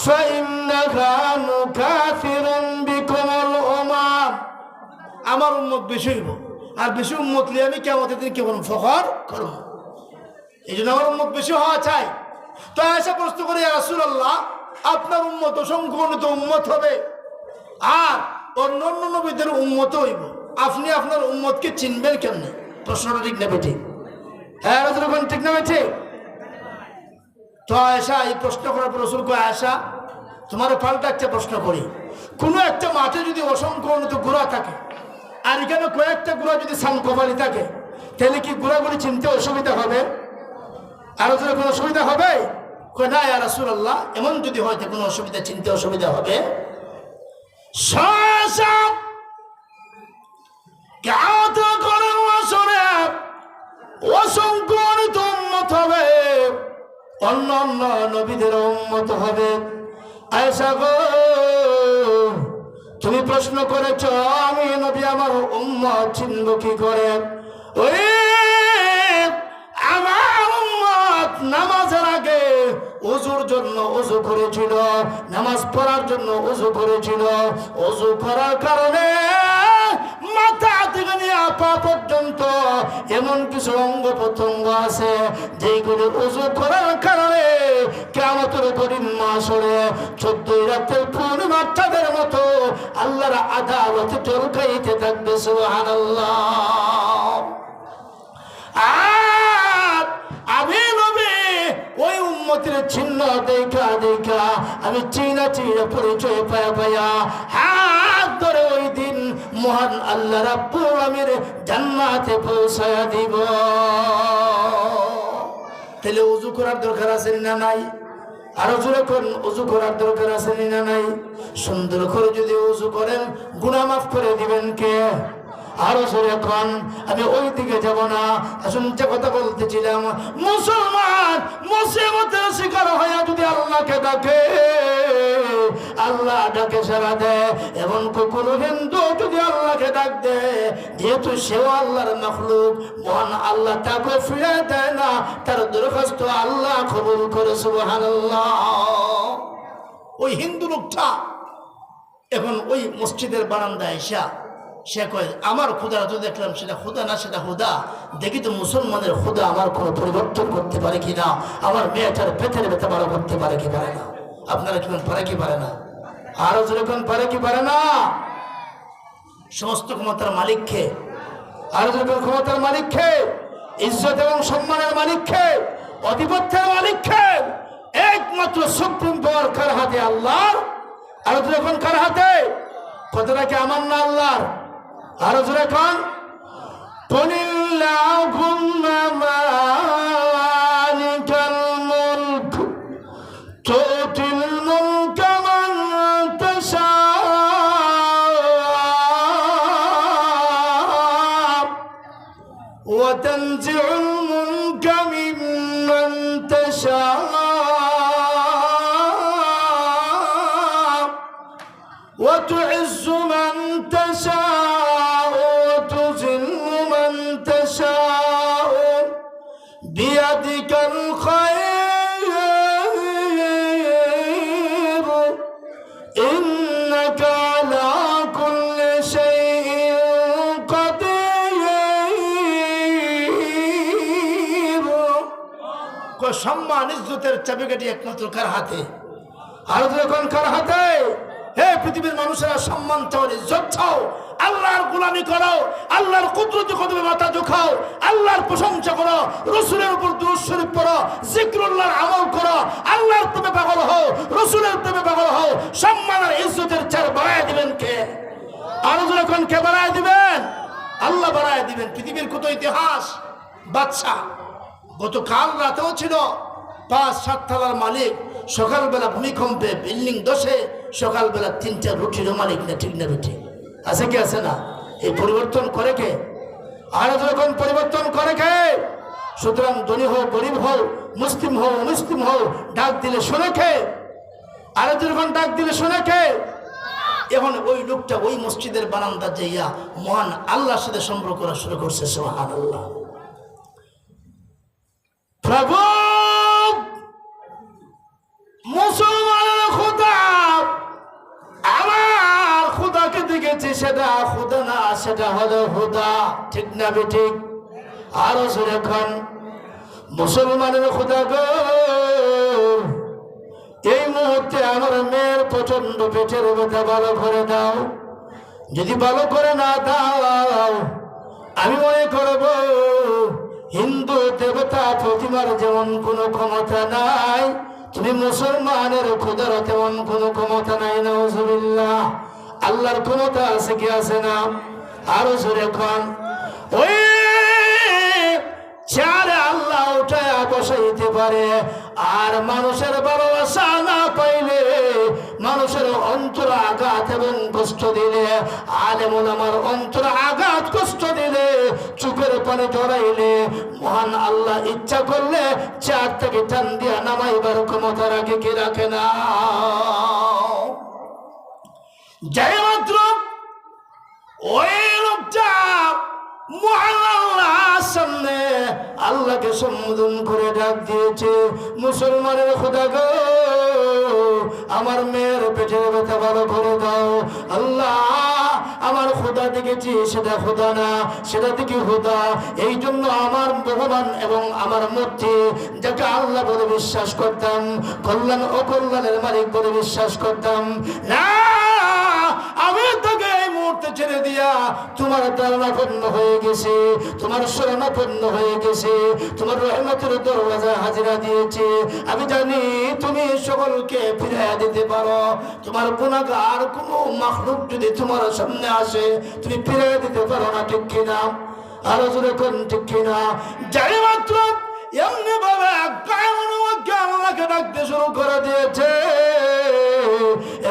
ফাইন্নাহা মুকাফিরুন বিকুমুল উমাম। আমার উম্মত বেশি হইব, আর বেশি উম্মত নিয়ে আমি কিয়ামতের দিন কেমন ফখর করব, এই জন্য আমার উম্মত বেশি হওয়া চাই। তো আয়েশা প্রশ্ন করে ইয়া রাসূলুল্লাহ আপনার উম্মত অসংখ্য গণিত উম্মত হবে, আর অন্য অন্য নবীদের উম্মত হইব, আপনি আপনার উম্মতকে চিনবেন কেমনে? প্রশ্নটা ঠিক না বেঠিক? হ্যাঁ রাসূল ঠিক না বেঠিক? তো আয়েশা এই প্রশ্ন করার পর রাসূল কয় আয়েশা তোমার পাল্টা একটা প্রশ্ন করি, কোনো একটা মাঠে যদি অসংখ্য গণিত ঘোড়া থাকে, আর এখানে কয়েকটা ঘোড়া যদি সানকোবালি থাকে, তাহলে কি ঘোড়াগুলি চিনতে অসুবিধা হবে? আর কোনো অসুবিধা হবে? কয় না ইয়া রাসূলুল্লাহ, এমন যদি হয় কোনো অসুবিধা, চিনতে অসুবিধা হবে। অসংখ্য উম্মত হবে, অন্য অন্য নবীদের উম্মত হবে, আয়েশা গো, তুমি প্রশ্ন করেছ আমি নবী আমার উম্মত চিনব কি করে? ওই আমার উম্মত নামাজের আগে ওযুর জন্য ওযু করেছিল, নামাজ পড়ার জন্য ওযু করেছিল। ওযু করার কারণে মাথা থেকে নিয়ে পা পর্যন্ত এমন কিছু অঙ্গ প্রত্যঙ্গ আছে যেগুলো ওযু করার কারণে কিয়ামতের কঠিন মাহশরে 14 রাতের পূর্ণিমা চাঁদের মতো আল্লাহর আদালতে চরকাইতে থাকবে। সুবহানাল্লাহ। আর আমি নবী ওই উম্মতের চিহ্ন দেখা দেখা আমি চিনা পরিচয় পায়া পায়া হাত ধরে ওই দিন মহান আল্লাহ রাব্বুল আলামিন জান্নাতে পৌঁছায়া দিব। তাহলে ওযু করার দরকার আছে না নাই? আরো জোরে কোন ওযু করার দরকার আছে না নাই? সুন্দর করে যদি ওযু করেন গুনাহ মাফ করে দিবেন কে? আরো জোরে কোন। আমি ওই দিকে যাব না, আসুন যে কথা বলতেছিলাম, মুসলমান মুসিবতের শিকার হয়ে যদি আল্লাহকে ডাকে, আল্লাহ ডাকে সাড়া দেয়। এবং কোনো হিন্দু যদি আল্লাহকে ডাক দেয়, যেহেতু সেও আল্লাহর মাখলুক, মহান আল্লাহ তাকে ফিরে দেয় না, তার দরখাস্ত আল্লাহ কবুল করে। সুবহানাল্লাহ। ওই হিন্দু লোকটা এখন ওই মসজিদের বারান্দায় এসে সে কয় আমার খুদা তো দেখলাম সেটা খুদা না, সেটা হুদা। দেখি তো মুসলমানের খুদা আমার কোনো পরিবর্তন করতে পারে কিনা, আমার মেয়েটার পেটের ব্যথা ভালো করতে পারে কি পারে না? আপনারা কি পারে কি পারে না? আরো যেরকম পারে কি পারে না? সমস্ত ক্ষমতার মালিককে, আরো যেরকম ক্ষমতার মালিককে, ইজ্জত এবং সম্মানের মালিককে, আধিপত্যের মালিককে, একমাত্র সুপ্রিম পাওয়ার কার হাতে? আল্লাহর। আরো যেরকম কার হাতে? কথাটা কি আমার না আল্লাহর? আরো জোরে কোন। কুলিল্লাহুম্মা মালিকাল মুলক তুতিল মুলকা মান তাশা ওয়া তানজিউল মুলকা মিম্মান তাশা ওয়া তুইজ্জু মান তাশা بيدك الخير إنك على كل شيء قدير। সম্মান ইজ্জতের চাবিকাঠি একমাত্র কার হাতে? আর যখন কার হাতে? হে পৃথিবীর মানুষেরা, সম্মান চাও, ইজ্জত চাও, আল্লাহর গোলামি করো, আল্লাহর কুদরতি কদমে মাথা ঝুঁকাও, আল্লাহর প্রশংসা করো, রাসূলের উপর দুরূদ শরীফ পড়ো, জিকরুল্লাহর আমল করো, আল্লাহর প্রেমে পাগল হও, রাসূলের প্রেমে পাগল হও। সম্মান আর ইজ্জতের চার বাড়ায় দিবেন কে? আর যখন কে বাড়ায় দিবেন? আল্লাহ বাড়ায় দিবেন। পৃথিবীর কত ইতিহাস। বাদশা গতকাল রাতেও ছিল 5-7 তলার মালিক, সকালবেলা ভূমিকম্পে বিল্ডিং দশে, সকালবেলা 3টা রুটির মালিক না, ঠিক না বেঠি? আছে কি আছে না? এই পরিবর্তন করে কে? আর যখন পরিবর্তন করে কে? সুতরাং ধনী হোক গরিব হোক, মুসলিম হোক অমুসলিম হোক, ডাক দিলে শোনে কে? আর যখন ডাক দিলে শোনে কে? এখন ওই লোকটা ওই মসজিদের বারান্দা যাইয়া মহান আল্লাহর সাথে সম্পর্ক করা শুরু করছে। সুবহানাল্লাহ। প্রভু মুসলমানের খোদা, আমার খোদাকে দেখেছি, সেটা খোদা না, সেটা হলো হুদা, ঠিক না বেঠিক? আরো জোরে খান। মুসলমানের খোদা গো, এই মুহূর্তে আমার মেয়ের প্রচন্ড পেটের ব্যথা ভালো করে দাও। যদি ভালো করে না দাও, আমি মনে করব হিন্দু দেবতা প্রতিমার যেমন কোনো ক্ষমতা নাই, তুমি মুসলমানের খোদার তেমন কোনো ক্ষমতা নাই। নাউজুবিল্লাহ। আল্লাহর ক্ষমতা আছে কি আছে না? আরো জোরে খান। ওই চারে আল্লাহ উঠায় বসাইতে পারে। আর মানুষের ভালোবাসা না পাইলে, মানুষের অন্তর আঘাত এবং কষ্ট দিলে, আলেম ওলামার অন্তর আঘাত কষ্ট দিলে চোখের পানি ঝরাইলে মহান আল্লাহ ইচ্ছা করলে চার থেকে টান দিয়া নামাইবার ক্ষমতা রাখে কি রাখে না? যাই মাত্র ওই লোকটা মহান আল্লাহর সামনে আল্লাহকে সম্বোধন করে ডাক দিয়েছে, মুসলমানের খোদা গো, আমার মেয়ের পেটের ব্যথা ভালো করে দাও। আল্লাহ, আমার খোদা দেখেছি সেটা খোদা না, সেটা দেখি খোদা। এই জন্য আমার ভগবান এবং আমার মূর্তি, যাকে আল্লাহ বলে বিশ্বাস করতাম, কল্যাণ অকল্যাণের মালিক বলে বিশ্বাস করতাম না, আমি তোকে এই মুহূর্তে ছেড়ে দিয়া তোমার দারুণাপন্ন হয়ে গেছে, তোমার শরণাপন্ন হয়ে গেছে, তোমার রহমতের দরওয়াজা হাজিরা দিয়েছে। আমি জানি তুমি সকলকে ফিরিয়ে দিতে পারো। তোমার গুনাহগার কোনো মাখলুক যদি তোমার সামনে আসে তুমি ফিরিয়ে দিতে পারো না, ঠিক কিনা? আরো জোরে কোন ঠিক কিনা? যাই মাত্র এমনি ভাবে আল্লাহকে ডাকতে শুরু করে দিয়েছে,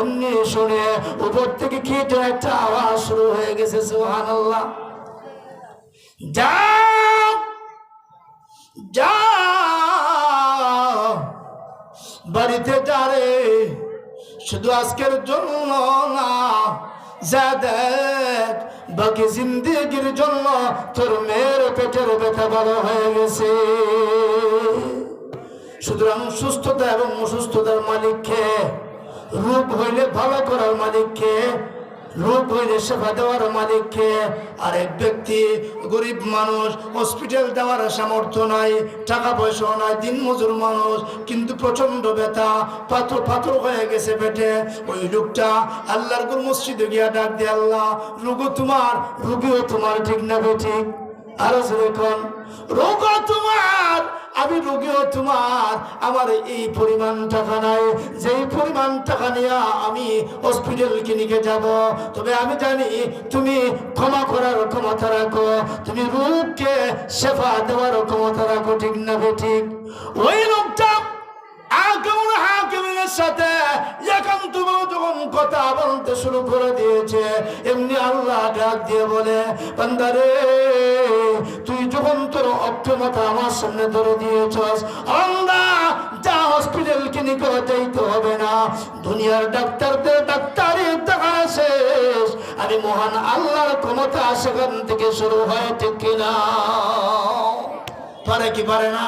এমনি শুনে উপর থেকে কি একটা আওয়াজ শুরু হয়ে গেছে, সুবহানাল্লাহ। যা যা বাড়িতে যা রে, শুধু আজকের জন্য না, যা দেখ বাকি জিন্দেগির জন্য তোর মেয়ের পেটের ব্যথা ভালো হয়ে গেছে। সুতরাং সুস্থতা এবং অসুস্থতার মালিককে, রোগ হইলে ভালো করার মালিককে, রোগ হইলে সেবা দেওয়ার মালিককে। আর এক ব্যক্তি গরিব মানুষ, হসপিটাল দেওয়ার সামর্থ্য নাই, টাকা পয়সাও নাই, দিন মজুর মানুষ, কিন্তু প্রচন্ড ব্যথা, পাথর পাথর হয়ে গেছে পেটে। ওই লোকটা আল্লাহর গুর মসজিদে গিয়া ডাক দিয়ে, আল্লাহ, রোগও তোমার, রোগীও তোমার, ঠিক না ঠিক? আরো যেরকম রোগও তোমার, আমি রোগীও তোমার। আমার এই পরিমাণ টাকা নাই, যেই পরিমাণ টাকা নিয়ে আমি হসপিটাল ক্লিনিকে যাব, তবে আমি জানি তুমি ক্ষমা করার ক্ষমতা রাখো, তুমি রোগকে সেবা দেওয়ার ক্ষমতা রাখো, ঠিক না ঠিক? ওই লোকটা হাকিমের সাথে একান্তভাবে যখন কথা বলতে শুরু করে দিয়েছে, এমনি আল্লাহ ডাক দিয়ে বলে, বান্দারে, তুই যখন তোর অক্ষমতা আমার সামনে ধরে দিয়েছস, আল্লাহ যা হসপিটাল ক্লিনিকে যাইতে হবে না, দুনিয়ার ডাক্তারদের ডাক্তারি দেখা শেষ, আমি মহান আল্লাহর ক্ষমতা সেখান থেকে শুরু হয়, ঠিক কিনা? পারে কি পারে না?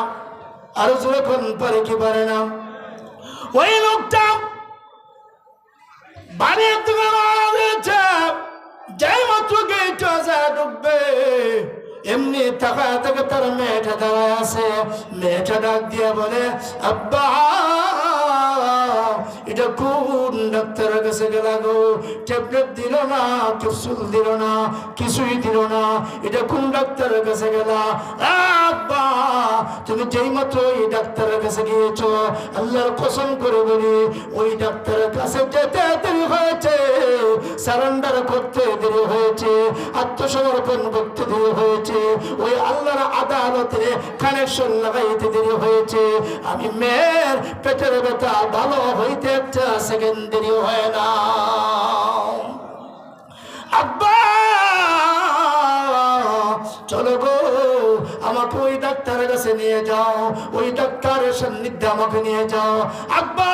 আরো যখন পারে কি পারে না? ওই লোকটা বাড়ির থেকে রয়েছে, যাই মাত্র গেট ঢুকবে, এমনি থাকা থেকে তার মেয়েটা দাঁড়ায় আছে। মেয়েটা ডাক দিয়ে বলে, আব্বা, এটা কোন ডাক্তারের কাছে গেলা গো? ট্যাবলেট দিল না, ক্যাপসুল দিল না, কিছুই দিল না, এটা কোন ডাক্তারের কাছে গেলা? আব্বা, তুমি যেই মাত্র ওই ডাক্তারের কাছে গিয়েছ, আল্লাহর কসম করে বলি, ওই ডাক্তারের কাছে যেতে দেরি হয়েছে, সারেন্ডার করতে দেরি হয়েছে, আত্মসমর্পণ করতে দেরি হয়েছে, ওই আল্লাহর আদালতে কানেকশন লাগাইতে দেরি হয়েছে। আমি মেয়ের পেটের ব্যথা ভালো হইতে একটা সেকেন্ড দেরি হয় না। আব্বা, চলো গো, আমাকে ওই ডাক্তারের কাছে নিয়ে যাও, ওই ডাক্তারের সান্নিধ্যে আমাকে নিয়ে যাও। আব্বা,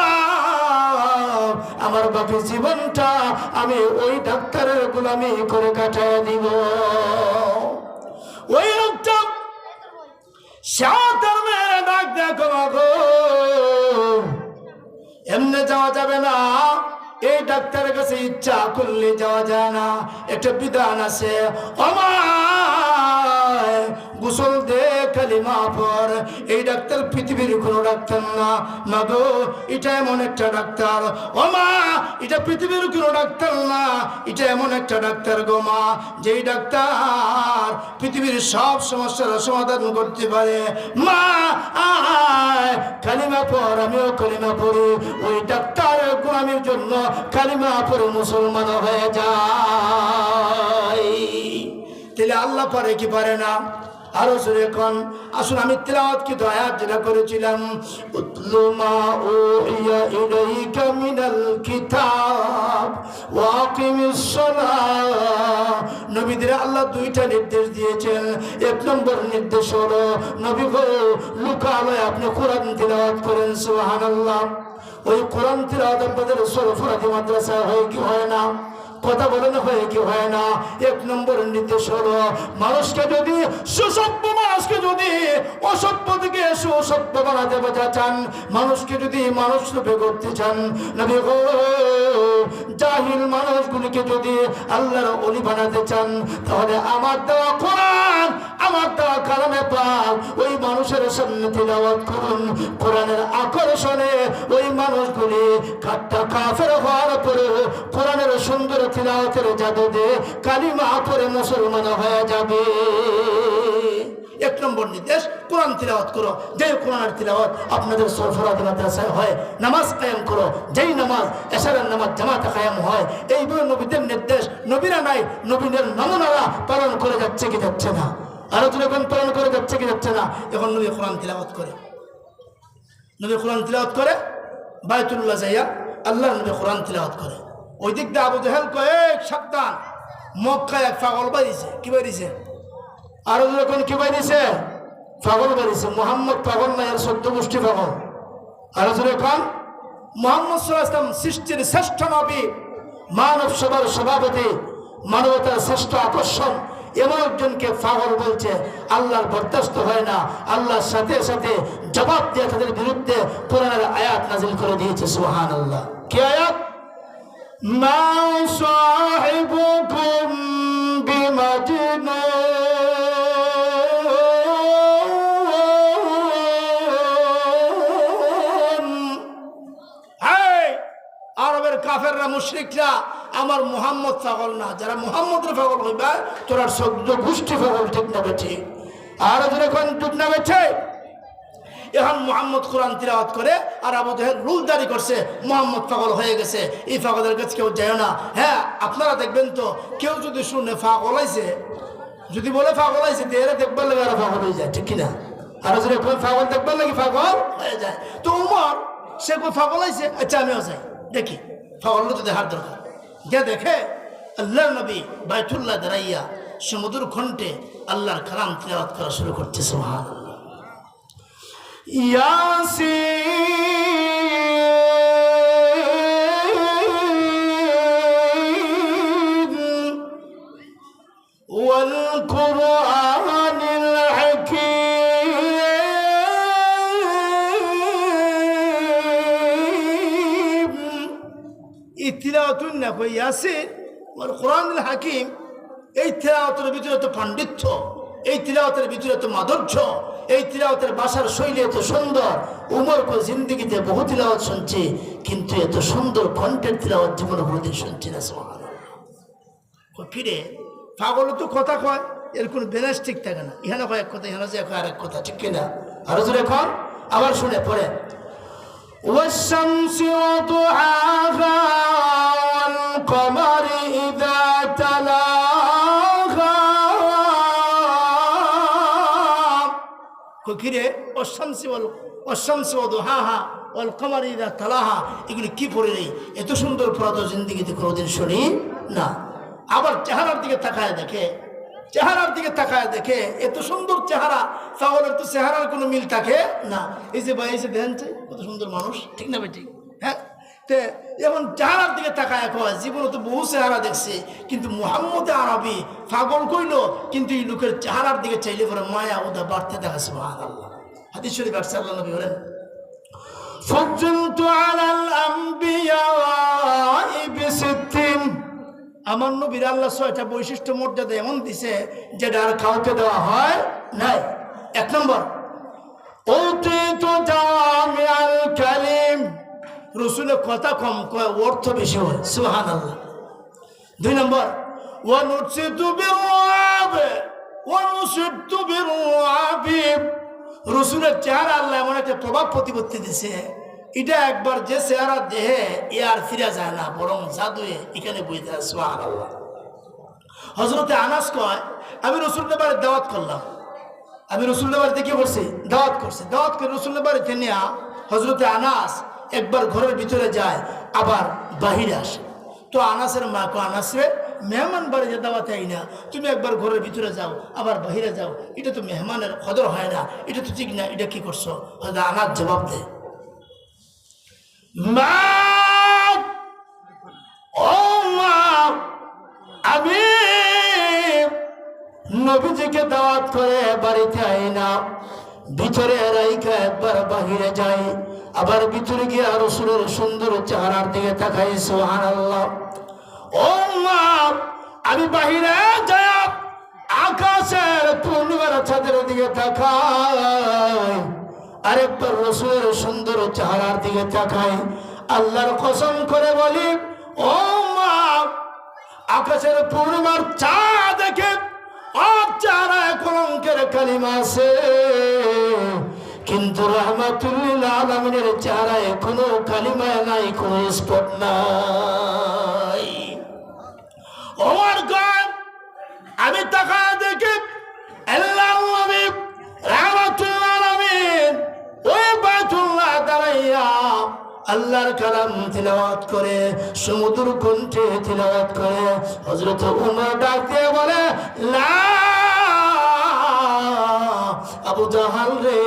আমার বাকি জীবনটা আমি ওই ডাক্তারের গোলামি করে কাটায় দিব। ওই লোকটা সাঁতার মেরে ডাক দেখো, মাগো, এমনি যাওয়া যাবে না, এই ডাক্তারের কাছে ইচ্ছা করলে যাওয়া যায় না, একটা বিধান আছে। গোসল দে, কালিমা পর। এই ডাক্তার পৃথিবীর কোনো ডাক্তার না, মাগো, এটা এমন একটা ডাক্তার। ও মা, এটা পৃথিবীর কোনো ডাক্তার না, এটা এমন একটা ডাক্তার গো মা, যেই ডাক্তার পৃথিবীর সব সমস্যার সমাধান করতে পারে। মা, আয় কালিমা পর। আমিও কালিমা পড়ি, ওই ডাক্তারের গোলামির জন্য কালিমা পড়ে মুসলমান হয়ে যায়। তাহলে আল্লাহ পারে কি পারে না? আরো জোরে কোন। আসুন আমি তিলাওয়াত কি আয়াত যেটা করেছিলাম, উতলু মা উহিয়া ইলাইকা মিনাল কিতাব ওয়া আকিমিস সালাহ। নবীদের আল্লাহ দুইটা নির্দেশ দিয়েছেন। এক নম্বর নির্দেশ হলো নবী গো লুকালয়ে আপনি কোরআন তিলাওয়াত করেন। সুবহানাল্লাহ। ওই কোরআন তিলাওয়াত আপনাদের সরফরাদি মাদ্রাসা হয় কি হয় না? কথা বলেন হয় কি হয় না? এক নম্বর নির্দেশ হলো মানুষকে যদি সুসভ্য মানুষকে যদি অসভ্য থেকে সুসভ্য বানাতে চান, মানুষকে যদি মানুষ রূপে করতে চান, নবী গো জাহিল মানুষগুলিকে যদি আল্লাহর ওলি বানাতে চান, তাহলে আমার দেওয়া কোরআন, আমার দেওয়া কালামে পাক ওই মানুষের সামনে তিলাওয়াত করুন। কোরআনের আকর্ষণে ওই মানুষগুলি কাট্টা কাফের হওয়ার পরে কোরআনের সুন্দর তিলাওয়াতের জাদুতে কালিমা পড়ে মুসলমান হয়ে যাবে। এক নম্বর নির্দেশ, কোরআন তিলাওয়াত করো। যে কোরআনের তিলাওয়াত আপনাদের সরফরাত মাদ্রাসায় হয়, নামাজ কায়েম করো। যেই নামাজ এশারের নামাজ জামাতে কায়েম হয়। এইভাবে নবীদের নির্দেশ, নবীরা নাই, নবীদের নমুনারা পালন করে যাচ্ছে কি যাচ্ছে না? আরো যখন পালন করে যাচ্ছে কি যাচ্ছে না? এখন নবী কোরআন তিলাওয়াত করে, নবী কোরআন তিলাওয়াত করে বাইতুল্লাহ যাইয়া আল্লাহ নবী কোরআন তিলাওয়াত করে। ওই দিক দিয়ে আবু জাহেল কয়ে সাবধান, মক্কায় এক পাগল বাড়িছে। কি বাড়িছে? আরো যখন কি বাড়িছে? পাগল বাড়িছে। মোহাম্মদ পাগল না, এর 14 গোষ্ঠী পাগল। আরো যখন মোহাম্মদ সাল্লাল্লাহু আলাইহি ওয়াসাল্লাম সৃষ্টির শ্রেষ্ঠ নবী, মানব সভার সভাপতি, মানবতার শ্রেষ্ঠ আকর্ষণ, এমন একজনকে পাগল বলছে, আল্লাহর বরদাস্ত হয় না। আল্লাহর সাথে সাথে জবাব দিয়ে তাদের বিরুদ্ধে কোরআনের আয়াত নাজিল করে দিয়েছে। সুবহানাল্লাহ। কি আয়াত? মা সাহিবুকুম বিমাজনুন। আরবের কাফেররা মুশরিকরা আমার মুহাম্মদ পাগল না, যারা মুহাম্মদের পাগল হইবা তোরা 14 গোষ্ঠী পাগল। ঠিক না বেঠি? আর যখন ঠিক না বেঠে এখন মুহাম্মদ কোরআন তিলাওয়াত করে আর আবু জাহেল রুল জারি করছে, মুহাম্মদ পাগল হয়ে গেছে, এই পাগলের কাছে কেউ যায় না। হ্যাঁ, আপনারা দেখবেন তো কেউ যদি শুনে পাগল হয়েছে, যদি বলে পাগল হয়েছে, এরা দেখবার লাগে আর পাগল হয়ে যায়। ঠিক কিনা? আর যখন পাগল দেখবার লাগে পাগল হয়ে যায়। তো উমর সে কই পাগল হয়েছে, আচ্ছা আমিও যাই দেখি, পাগল তো দেখার দরকার। যে দেখে আল্লাহর নবী বাইতুল্লাহ দাঁড়াইয়া সমুদ্র কণ্ঠে আল্লাহর কালাম তিলাওয়াত করা শুরু করছে। সুবহানাল্লাহ। ইয়াসিন ওয়াল কুরআনিল হাকীম। এই তিলাওয়াতুন না কই ইয়াসিন ওয়াল কুরআনিল হাকীম। এই তিলাওয়াতের ভিতরে তো পাণ্ডিত্য, এই তিলাওয়াতের ভিতরে তো মাধুর্য, এই তিলাওয়াতের ভাষার শৈলী এত সুন্দর। উমর কো জিন্দেগিতে বহু তিলাওয়াত শুনছি, কিন্তু এত সুন্দর কণ্ঠের তিলাওয়াত জীবনে কোনোদিন শুনছি না। সুবহানাল্লাহ। ফিরে পাগল তো কথা কয়, এর কোনো ব্যালেন্স ঠিক থাকে না। এখানে কয় এক কথা, এখানে যে আর এক কথা। ঠিক কিনা? আরো জোরে এখন আবার শুনে পড়ে ওয়াশ-শামসি ওয়া দুহাহা ওয়াল কমারি ইযা তালাহা। কিরে অশামসি ওয়া দুহাহা ওয়াল কমারি ইযা তালাহা, এগুলি কি পড়ে নেই? এত সুন্দর পড়া তো জিন্দেগিতে কোনোদিন শুনি না। আবার চেহারার দিকে তাকায় দেখে, চেহারার দিকে তাকায় দেখে এত সুন্দর চেহারা, পাগলের তো চেহারার কোনো মিল থাকে না। এই যে ভাই এসে দেখেন কত সুন্দর মানুষ। ঠিক না বেটি? হ্যাঁ, তে এখন চেহারার দিকে তাকায় কয় জীবনে তো বহু চেহারা দেখছে, কিন্তু মুহাম্মদ আরবি পাগল কইল, কিন্তু এই লোকের চেহারার দিকে চাইলে পরে মায়া ওদা বাড়তে দেখা। সুবহানাল্লাহ। হাদিস শরীফ আসছে, আল্লাহ নবী বলেন ফাজ্জালতু আলাল আমবিয়া বিসিত্তিন। আমার নবীর আল্লাহ 6টা বৈশিষ্ট্য মর্যাদা এমন দিছে যেটা আর কাউকে দেওয়া হয় নাই। এক নম্বর, উতিতু জামিআল কালিম। রাসূলের কথা কম কয়, অর্থ বেশি হয়। সুবহানাল্লাহ। 2 নম্বর, ওয়া নুসিতু বিররাব ওয়া নুসিতু বিররাব। রাসূলের চেহারা আল্লাহ এমন একটা প্রভাব প্রতিপত্তি দিছে, এটা একবার যে চেহারা দেহে এ আর ফিরে যায় না, বরং জাদুয়ে এখানে বইতে। সুবহানাল্লাহ। হযরতে আনাস কয় আমি রাসূলের বাড়ি দাওয়াত করলাম, আমি রসুলের বাড়িতে কি করছি, দাওয়াত করছি। দাওয়াত করে রসুলের বাড়িতে নিয়ে হজরতে আনাস একবার ঘরের ভিতরে যায়, আবার বাহিরে আসে। তো আনাসের মা কো, আনাসে মেহমান বাড়িতে দাওয়াতে আই না, তুমি একবার ঘরের ভিতরে যাও আবার বাহিরে যাও, এটা তো মেহমানের কদর হয় না, এটা তো ঠিক না, এটা কি করছো? হয়তো আনাস জবাব দেয়, মা, ও মা, আমি নবীজিকে দাওয়াত করে বাড়িতে আই না, ভিতরে রাইখা একবার বাহিরে যাই, আবার ভিতরে গিয়ে রাসূলের সুন্দর চেহারার দিকে তাকাই। সুবহানাল্লাহ। ও মা, আমি বাহিরে যাই আকাশের পূর্ণিমার চাঁদের দিকে তাকাই, আরেকবার রাসূলের সুন্দর চেহারার দিকে তাকাই, আল্লাহর কসম করে বলি, ও মা, আকাশের পূর্ণিমার চাঁদ দেখে চেহারায় কলঙ্কের কালিমা আছে, কিন্তু রাহমাতুল লিল আলামিনের চেহারায় কোনো কালিমা নাই, কোনো স্পট নাই। ওমর গান আমি তাকা দেখি আল্লাহু নবী রাহমাতুল লিল আলামিন ওই বাইতুল্লাহ দাঁড়াইয়া আল্লাহর কালাম তিলাওয়াত করে, সমুদ্র কণ্ঠে তিলাওয়াত করে। হযরত ওমর ডাক দিয়ে বলে, লা আবু জাহাল রে,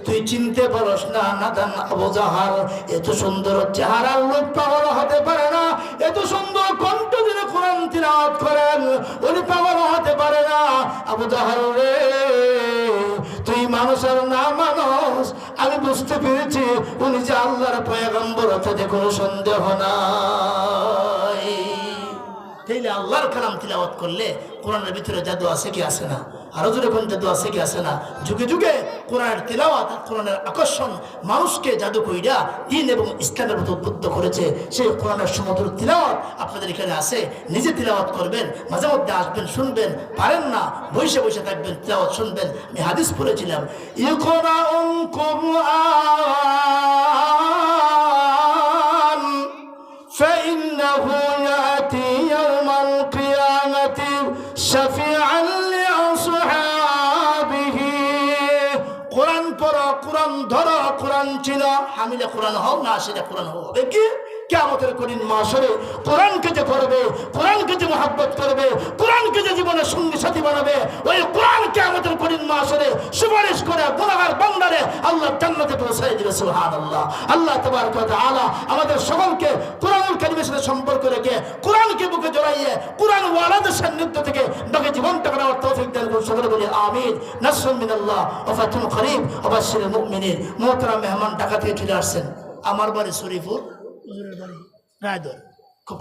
তুই চিনতে পারস না, নাদান আবু জাহাল, এত সুন্দর চেহারার লোক পাগল হতে পারে না, এত সুন্দর কণ্ঠ দিয়ে কোরআন তিলাওয়াত করেন, উনি পাগল হতে পারে না। আবু জাহাল রে, তুই মানুষের না মানুষ, আমি বুঝতে পেরেছি উনি যে আল্লাহর পয়গম্বর, তাতে কোনো সন্দেহ নাই। তাইলে আল্লাহর কালাম তিলাওয়াত করলে কোরআনের ভিতরে জাদু আছে কি আছে না? আরো জোরে কোন জাদু আছে কি আছে না? যুগে যুগে কোরআনের তিলাওয়াত আর কোরআনের আকর্ষণ মানুষকে জাদু কইরা দ্বীন এবং ইসলামের মতো উদ্বুদ্ধ করেছে। সেই কোরআনের সমুদ্র তিলাওয়াত আপনাদের এখানে আছে, নিজে তিলাওয়াত করবেন, মাঝে মধ্যে আসবেন, শুনবেন, পারেন না বসে বসে থাকবেন, তিলাওয়াত শুনবেন। আমি হাদিস পড়েছিলাম, ইকরাউল কুরআন فإنه يأتي يوم القيامة شفيعا لأصحابه। কোরআন পড়ো, কোরআন ধরো, কোরআন চিনো, হামিলে কোরআন হও, না আসলে কোরআন হও। দেখি কিয়ামতের কঠিন মাহশরে কোরআনকে যে পড়বে, কোরআনকে যে মহব্বত করবে, কোরআনকে যে জীবনের সঙ্গী সাথী বানাবে, ওই কোরআন কিয়ামতের কঠিন মাহশরে সুপারিশ করে গুনাহগার বান্দারে আল্লাহ জান্নাতে পৌঁছায় দিবে। সুবহানাল্লাহ। আল্লাহ তাবারক ওয়া তাআলা আমাদের সকলকে কোরআনুল কারীমের সাথে সম্পর্ক রেখে কোরআনকে বুকে জড়াইয়ে কোরআন ওয়ালাদের সান্নিধ্য থেকে বাকি জীবনটা কাটানোর তৌফিক দান করুন। সকলে বলি আমিন। নাসরুম মিনাল্লাহ ওয়া ফাতহুন করিব ওয়া বাশশিরিল মুমিনিন। মুহতারাম মেহমান ঢাকা থেকে চলে আসছেন, আমার বাড়ি শরীফপুর, হুজুরের বাড়ি রায়দর। খুব